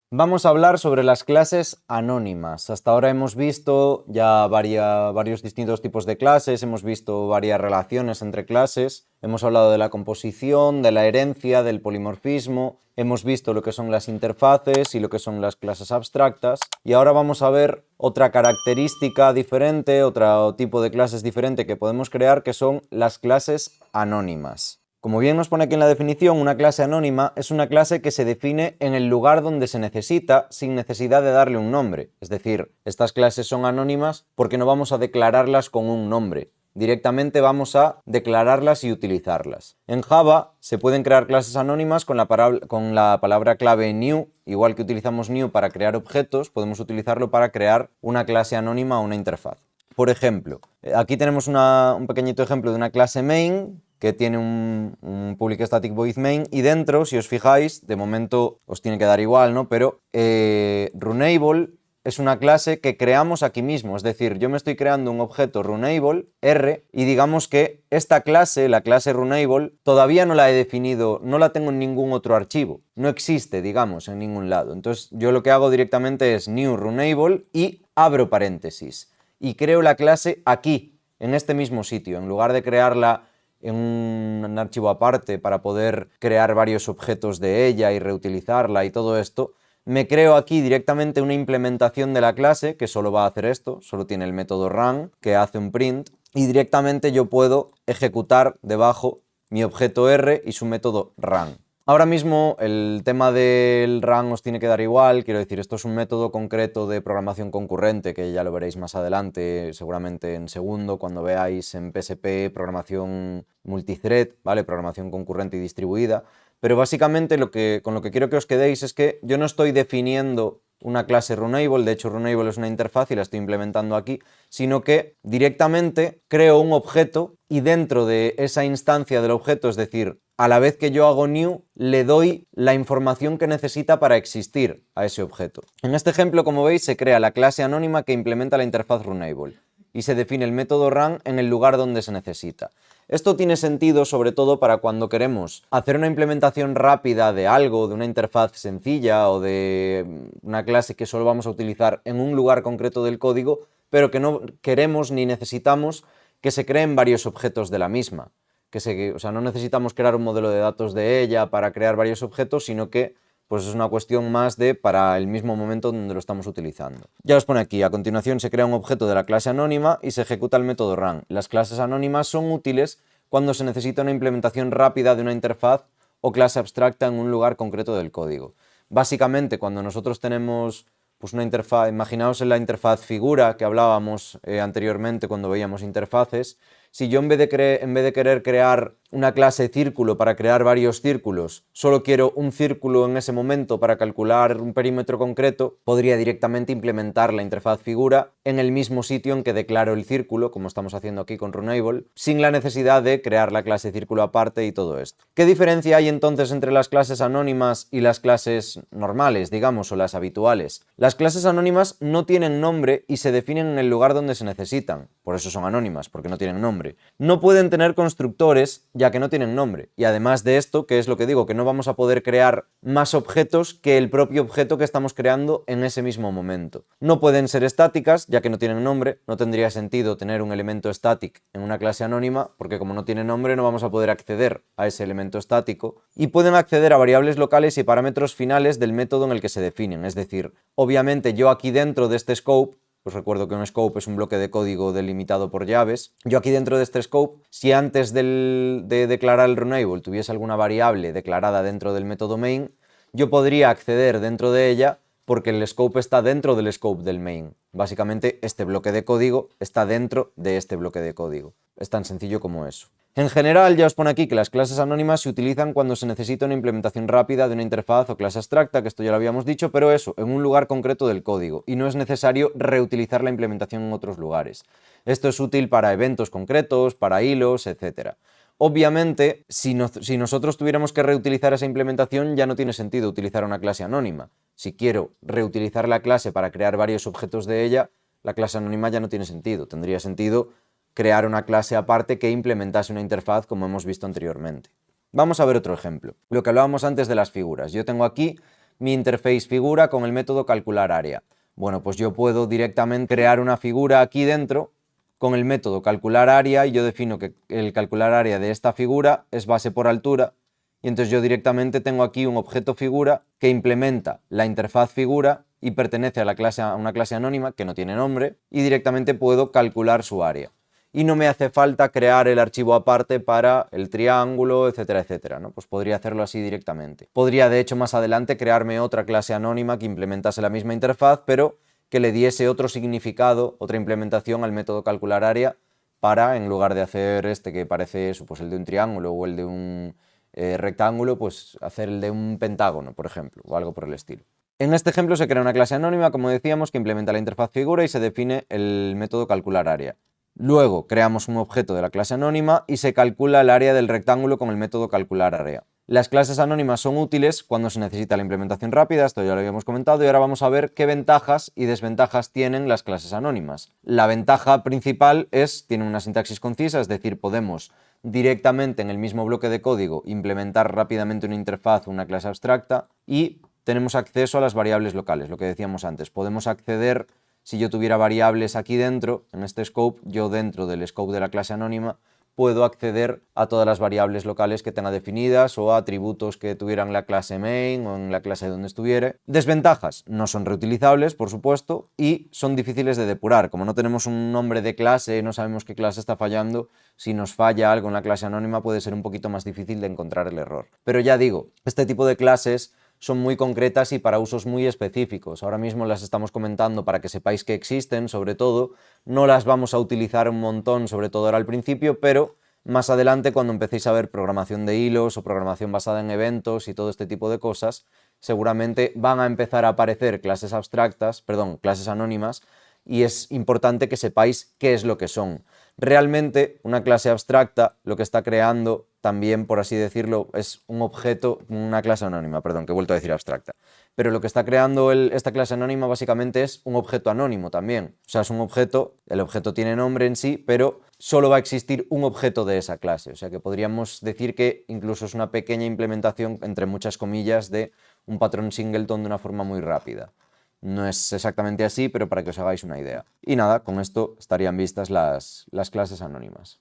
Vamos a hablar sobre las clases anónimas. Hasta ahora hemos visto ya varios distintos tipos de clases, hemos visto varias relaciones entre clases, hemos hablado de la composición, de la herencia, del polimorfismo, hemos visto lo que son las interfaces y lo que son las clases abstractas, y ahora vamos a ver otra característica diferente, otro tipo de clases diferente que podemos crear, que son las clases anónimas. Como bien nos pone aquí en la definición, una clase anónima es una clase que se define en el lugar donde se necesita sin necesidad de darle un nombre. Es decir, estas clases son anónimas porque no vamos a declararlas con un nombre. Directamente vamos a declararlas y utilizarlas. En Java se pueden crear clases anónimas con la palabra clave new. Igual que utilizamos new para crear objetos, podemos utilizarlo para crear una clase anónima o una interfaz. Por ejemplo, aquí tenemos un pequeñito ejemplo de una clase main que tiene un public static void main, y dentro, si os fijáis, de momento os tiene que dar igual, ¿no? Pero Runable es una clase que creamos aquí mismo, es decir, yo me estoy creando un objeto Runable, R, y digamos que esta clase, la clase Runable, todavía no la he definido, no la tengo en ningún otro archivo, no existe, digamos, en ningún lado. Entonces yo lo que hago directamente es new Runable y abro paréntesis, y creo la clase aquí, en este mismo sitio, en lugar de crearla en un archivo aparte para poder crear varios objetos de ella y reutilizarla y todo esto, me creo aquí directamente una implementación de la clase que solo va a hacer esto, solo tiene el método run que hace un print, y directamente yo puedo ejecutar debajo mi objeto R y su método run. Ahora mismo el tema del run os tiene que dar igual, quiero decir, esto es un método concreto de programación concurrente que ya lo veréis más adelante, seguramente en segundo, cuando veáis en PSP programación multithread, ¿vale? Programación concurrente y distribuida. Pero básicamente con lo que quiero que os quedéis es que yo no estoy definiendo una clase Runable, de hecho Runable es una interfaz y la estoy implementando aquí, sino que directamente creo un objeto y dentro de esa instancia del objeto, es decir, a la vez que yo hago new, le doy la información que necesita para existir a ese objeto. En este ejemplo, como veis, se crea la clase anónima que implementa la interfaz Runable y se define el método run en el lugar donde se necesita. Esto tiene sentido sobre todo para cuando queremos hacer una implementación rápida de algo, de una interfaz sencilla o de una clase que solo vamos a utilizar en un lugar concreto del código, pero que no queremos ni necesitamos que se creen varios objetos de la misma. O sea, no necesitamos crear un modelo de datos de ella para crear varios objetos, sino que pues es una cuestión más de para el mismo momento donde lo estamos utilizando. Ya os pone aquí, a continuación se crea un objeto de la clase anónima y se ejecuta el método run. Las clases anónimas son útiles cuando se necesita una implementación rápida de una interfaz o clase abstracta en un lugar concreto del código. Básicamente, cuando nosotros tenemos pues una interfaz, imaginaos en la interfaz figura que hablábamos anteriormente cuando veíamos interfaces, si yo en vez de querer crear una clase círculo para crear varios círculos, solo quiero un círculo en ese momento para calcular un perímetro concreto, podría directamente implementar la interfaz figura en el mismo sitio en que declaro el círculo, como estamos haciendo aquí con Runable, sin la necesidad de crear la clase círculo aparte y todo esto. ¿Qué diferencia hay entonces entre las clases anónimas y las clases normales, digamos, o las habituales? Las clases anónimas no tienen nombre y se definen en el lugar donde se necesitan, por eso son anónimas, porque no tienen nombre. No pueden tener constructores, ya que no tienen nombre. Y además de esto, ¿qué es lo que digo? Que no vamos a poder crear más objetos que el propio objeto que estamos creando en ese mismo momento. No pueden ser estáticas, ya que no tienen nombre. No tendría sentido tener un elemento static en una clase anónima, porque como no tiene nombre no vamos a poder acceder a ese elemento estático. Y pueden acceder a variables locales y parámetros finales del método en el que se definen. Es decir, obviamente yo aquí dentro de este scope, os recuerdo que un scope es un bloque de código delimitado por llaves. Yo aquí dentro de este scope, si antes de declarar el Runable tuviese alguna variable declarada dentro del método main, yo podría acceder dentro de ella porque el scope está dentro del scope del main. Básicamente este bloque de código está dentro de este bloque de código. Es tan sencillo como eso. En general, ya os pone aquí que las clases anónimas se utilizan cuando se necesita una implementación rápida de una interfaz o clase abstracta, que esto ya lo habíamos dicho, pero eso, en un lugar concreto del código, y no es necesario reutilizar la implementación en otros lugares. Esto es útil para eventos concretos, para hilos, etc. Obviamente, si nosotros tuviéramos que reutilizar esa implementación, ya no tiene sentido utilizar una clase anónima. Si quiero reutilizar la clase para crear varios objetos de ella, la clase anónima ya no tiene sentido. Tendría sentido crear una clase aparte que implementase una interfaz como hemos visto anteriormente. Vamos a ver otro ejemplo, lo que hablábamos antes de las figuras. Yo tengo aquí mi interface figura con el método calcular área. Bueno, pues yo puedo directamente crear una figura aquí dentro con el método calcular área y yo defino que el calcular área de esta figura es base por altura y entonces yo directamente tengo aquí un objeto figura que implementa la interfaz figura y pertenece a una clase anónima que no tiene nombre y directamente puedo calcular su área. Y no me hace falta crear el archivo aparte para el triángulo, etcétera, etcétera, ¿no? Pues podría hacerlo así directamente. Podría, de hecho, más adelante crearme otra clase anónima que implementase la misma interfaz, pero que le diese otro significado, otra implementación al método calcular área para, en lugar de hacer este que parece eso, pues el de un triángulo o el de un rectángulo, pues hacer el de un pentágono, por ejemplo, o algo por el estilo. En este ejemplo se crea una clase anónima, como decíamos, que implementa la interfaz figura y se define el método calcular área. Luego creamos un objeto de la clase anónima y se calcula el área del rectángulo con el método calcular área. Las clases anónimas son útiles cuando se necesita la implementación rápida, esto ya lo habíamos comentado, y ahora vamos a ver qué ventajas y desventajas tienen las clases anónimas. La ventaja principal tiene una sintaxis concisa, es decir, podemos directamente en el mismo bloque de código implementar rápidamente una interfaz o una clase abstracta y tenemos acceso a las variables locales, lo que decíamos antes. Podemos acceder, si yo tuviera variables aquí dentro, en este scope, yo dentro del scope de la clase anónima puedo acceder a todas las variables locales que tenga definidas o a atributos que tuvieran la clase main o en la clase donde estuviere. Desventajas, no son reutilizables, por supuesto, y son difíciles de depurar. Como no tenemos un nombre de clase, no sabemos qué clase está fallando, si nos falla algo en la clase anónima puede ser un poquito más difícil de encontrar el error. Pero ya digo, este tipo de clases son muy concretas y para usos muy específicos. Ahora mismo las estamos comentando para que sepáis que existen, sobre todo. No las vamos a utilizar un montón, sobre todo ahora al principio, pero más adelante, cuando empecéis a ver programación de hilos o programación basada en eventos y todo este tipo de cosas, seguramente van a empezar a aparecer clases anónimas, y es importante que sepáis qué es lo que son. Realmente, una clase abstracta lo que está creando también, por así decirlo, es un objeto, una clase anónima, perdón, que he vuelto a decir abstracta. Pero lo que está creando esta clase anónima básicamente es un objeto anónimo también. O sea, es un objeto, el objeto tiene nombre en sí, pero solo va a existir un objeto de esa clase. O sea, que podríamos decir que incluso es una pequeña implementación, entre muchas comillas, de un patrón singleton de una forma muy rápida. No es exactamente así, pero para que os hagáis una idea. Y nada, con esto estarían vistas las clases anónimas.